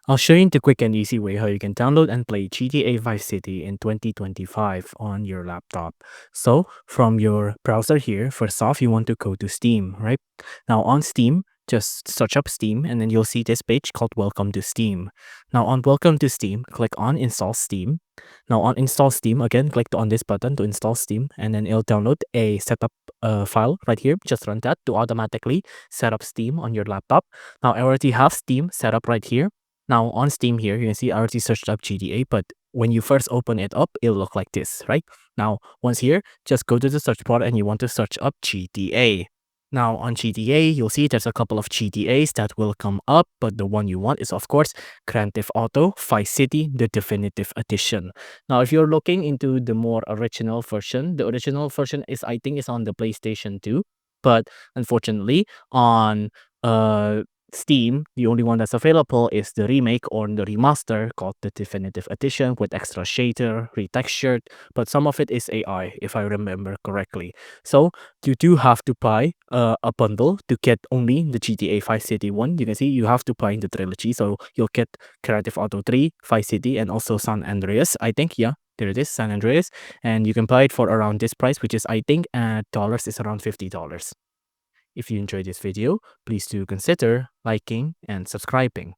I'll show you the quick and easy way how you can download and play GTA Vice City in 2025 on your laptop. So from your browser here, first off, you want to go to Steam, right? Now on Steam, just search up Steam and then you'll see this page called Welcome to Steam. Now on Welcome to Steam, click on Install Steam. Now on Install Steam, again, click on this button to install Steam and then it'll download a setup file right here. Just run that to automatically set up Steam on your laptop. Now I already have Steam set up right here. Now on Steam here, you can see I already searched up GTA, but when you first open it up, it'll look like this, right? Now, once here, just go to the search bar and you want to search up GTA. Now on GTA, you'll see there's a couple of GTAs that will come up, but the one you want is of course Grand Theft Auto Vice City, the definitive edition. Now, if you're looking into the more original version, the original version is I think is on the PlayStation 2, but unfortunately on Steam, the only one that's available is the remake or the remaster called the Definitive Edition with extra shader, retextured, but some of it is AI if I remember correctly. So you do have to buy a bundle to get only the GTA Vice City one. You can see you have to buy the trilogy, so you'll get Grand Theft Auto 3, Vice City, and also San Andreas. I think, yeah, there it is, San Andreas, and you can buy it for around this price, which is I think at dollars is around $50. If you enjoyed this video, please do consider liking and subscribing.